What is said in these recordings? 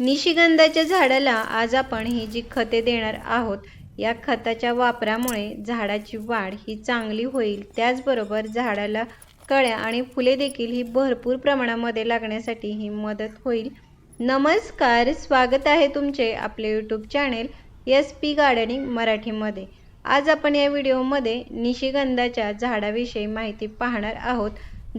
निशिगंधाच्या झाडाला आज आपण ही जी खते देणार आहोत, या खताच्या वापरामुळे झाडाची वाढ ही चांगली होईल. त्याचबरोबर झाडाला कळ्या आणि फुले देखील ही भरपूर प्रमाणामध्ये लागण्यासाठी ही मदत होईल. नमस्कार, स्वागत आहे तुमचे आपले यूट्यूब चॅनेल SP गार्डनिंग मराठीमध्ये. आज आपण या व्हिडिओमध्ये निशिगंधाच्या झाडाविषयी माहिती पाहणार आहोत.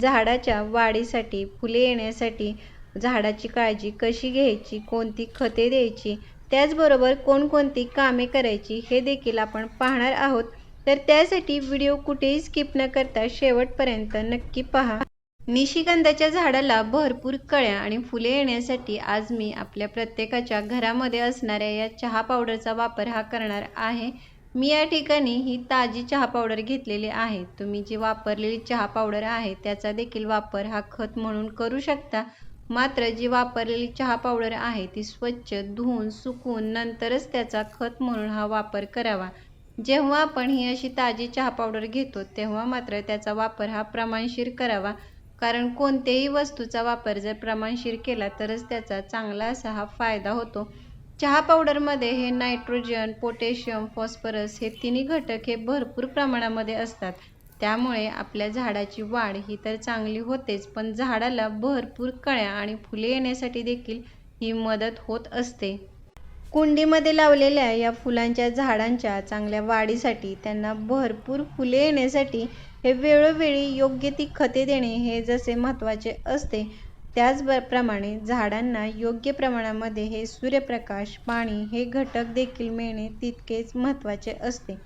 झाडाच्या वाढीसाठी, फुले येण्यासाठी झाडाची काळजी कशी घ्यायची, कोणती खते द्यायची, त्याचबरोबर कोणकोणती कामे करायची हे देखील आपण पाहणार आहोत. तर त्यासाठी व्हिडिओ कुठेही स्किप न करता शेवटपर्यंत नक्की पहा. निशिगंधाच्या झाडाला भरपूर कळ्या आणि फुले येण्यासाठी आज मी आपल्या प्रत्येकाच्या घरामध्ये असणाऱ्या या चहा पावडरचा वापर हा करणार आहे. मी या ठिकाणी ही ताजी चहा पावडर घेतलेली आहे. तुम्ही जी वापरलेली चहा पावडर आहे त्याचा देखील वापर हा खत म्हणून करू शकता. मात्र जी वापरलेली चहा पावडर आहे ती स्वच्छ धुवून सुकवून नंतरच त्याचा खत म्हणून हा वापर करावा. जेव्हा आपण ही अशी ताजी चहा पावडर घेतो तेव्हा मात्र त्याचा वापर हा प्रमाणशीर करावा. कारण कोणत्याही वस्तूचा वापर जर प्रमाणशीर केला तरच त्याचा चांगला असा हा फायदा होतो. चहा पावडरमध्ये हे नायट्रोजन, पोटॅशियम, फॉस्फरस हे तिन्ही घटक हे भरपूर प्रमाणामध्ये असतात. त्यामुळे आपल्या झाडाची वाढ ही तर चांगली होतेच, पण झाडाला भरपूर कळ्या आणि फुले येण्यासाठी देखील ही मदत होत असते. कुंडीमध्ये लावलेल्या या फुलांच्या झाडांच्या चांगल्या वाढीसाठी, त्यांना भरपूर फुले येण्यासाठी हे वेळोवेळी योग्य ती खते देणे हे जसे महत्त्वाचे असते, त्याचप्रमाणे झाडांना योग्य प्रमाणामध्ये हे सूर्यप्रकाश, पाणी हे घटक देखील मिळणे तितकेच महत्त्वाचे असते.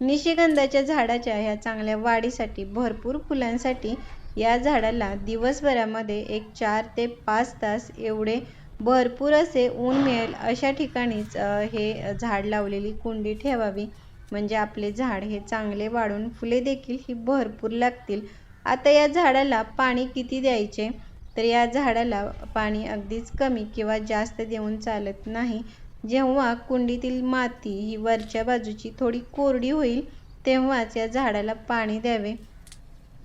निशिगंधाच्या झाडाच्या ह्या चांगल्या वाढीसाठी, भरपूर फुलांसाठी या झाडाला दिवसभरामध्ये एक 4 ते 5 तास एवढे भरपूर असे ऊन मिळेल अशा ठिकाणीच हे झाड लावलेली कुंडी ठेवावी. म्हणजे आपले झाड हे चांगले वाढून फुले देखील ही भरपूर लागतील. आता या झाडाला पाणी किती द्यायचे, तर या झाडाला पाणी अगदीच कमी किंवा जास्त देऊन चालत नाही. जेव्हा कुंडीतील माती ही वरच्या बाजूची थोडी कोरडी होईल तेव्हाच या झाडाला पाणी द्यावे.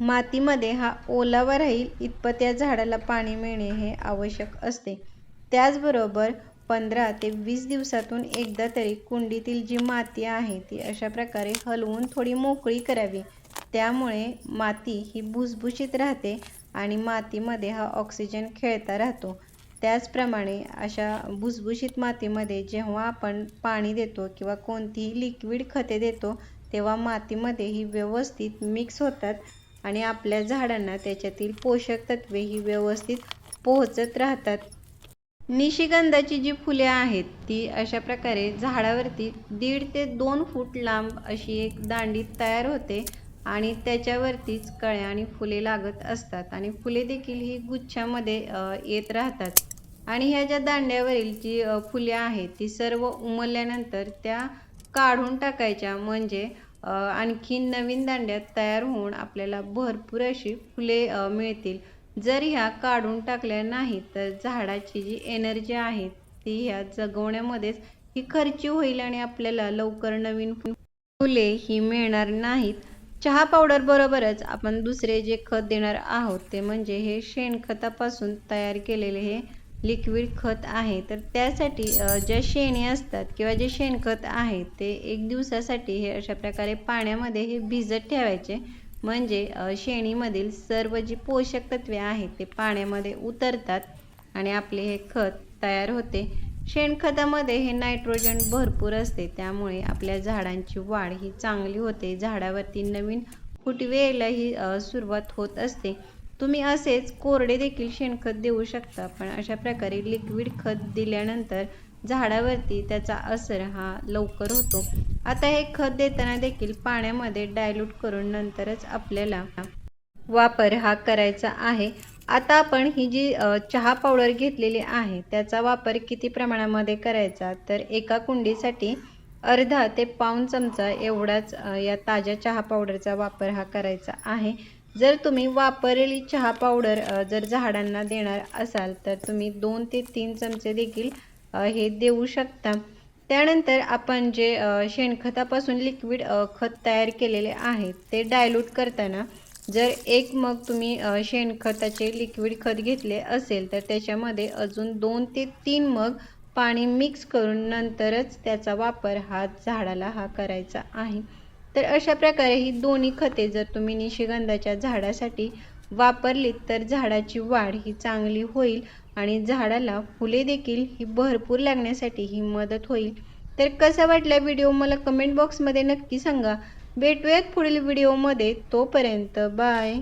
मातीमध्ये हा ओलावा राहील इतपत या झाडाला पाणी मिळणे हे आवश्यक असते. त्याचबरोबर 15 ते 20 दिवसातून एकदा तरी कुंडीतील जी माती आहे ती अशा प्रकारे हलवून थोडी मोकळी करावी. त्यामुळे माती ही भुसभुशीत राहते आणि मातीमध्ये हा ऑक्सिजन खेळता राहतो. त्याचप्रमाणे अशा भुसभुशीत मातीमध्ये जेव्हा आपण पाणी देतो किंवा कोणतीही लिक्विड खते देतो तेव्हा मातीमध्ये ही व्यवस्थित मिक्स होतात आणि आपल्या झाडांना त्याच्यातील पोषक तत्वे ही व्यवस्थित पोहोचत राहतात. निशिगंधाची जी फुले आहेत ती अशा प्रकारे झाडावरती 1.5 ते 2 फूट लांब अशी एक दांडी तयार होते आणि त्याच्यावरतीच कळ्या आणि फुले लागत असतात आणि फुले देखील ही गुच्छामध्ये येत राहतात. आणि ह्या ज्या दांड्यावरील जी फुले आहेत ती सर्व उमलल्यानंतर त्या काढून टाकायच्या. म्हणजे आणखी नवीन दांड्या तयार होऊन आपल्याला भरपूर अशी फुले मिळतील. जर ह्या काढून टाकल्या नाही तर झाडाची जी एनर्जी आहे ती ह्या जगवण्यामध्येच ही खर्ची होईल आणि आपल्याला लवकर नवीन फुले ही मिळणार नाहीत. चहा पावडर बरोबरच आपण दुसरे जे खत देणार आहोत ते म्हणजे हे शेणखतापासून तयार केलेले हे लिक्विड खत आहे. तर त्यासाठी ज्या शेणी असतात किंवा जे शेणखत आहे ते 1 दिवसासाठी हे अशा प्रकारे पाण्यामध्ये हे भिजत ठेवायचे. म्हणजे शेणीमधील सर्व जी पोषक तत्वे आहेत ते पाण्यामध्ये उतरतात आणि आपले हे खत तयार होते. शेणखतामध्ये हे नायट्रोजन भरपूर असते, त्यामुळे आपल्या झाडांची वाढ ही चांगली होते. झाडावरती नवीन फुटवे यायला ही सुरुवात होत असते. तुम्ही असेच कोरडे देखील शेणखत देऊ शकता, पण अशा प्रकारे लिक्विड खत दिल्यानंतर झाडावरती त्याचा असर हा लवकर होतो. आता हे खत देताना देखील पाण्यामध्ये डायल्यूट करून नंतरच आपल्याला वापर हा करायचा आहे. आता आपण ही जी चहा पावडर घेतलेली आहे त्याचा वापर किती प्रमाणामध्ये करायचा, तर एका कुंडीसाठी अर्धा ते पाऊण चमचा एवढाच या ताज्या चहा पावडरचा वापर हा करायचा आहे. जर तुम्ही वापरलेली चहा पावडर जर झाडांना देणार असाल तर तुम्ही 2 ते 3 चमचे देखील हे देऊ शकता. त्यानंतर आपण जे शेणखतापासून लिक्विड खत तयार केलेले आहे ते डायल्यूट करताना जर एक मग तुम्ही शेणखताचे लिक्विड खत घेतले असेल तर त्याच्यामध्ये अजून 2 ते 3 मग पाणी मिक्स करून नंतरच त्याचा वापर झाडाला करायचा आहे. तर अशा प्रकारे ही दोन्ही खते जर तुम्ही निशिगंधाच्या झाडासाठी वापरलीत तर झाडाची वाढ ही चांगली होईल आणि झाडाला फुले देखील ही भरपूर लागण्यासाठी ही मदत होईल. तर कसा वाटला व्हिडिओ मला कमेंट बॉक्समध्ये नक्की सांगा. भेटूयात पुढील व्हिडिओमध्ये. तोपर्यंत बाय.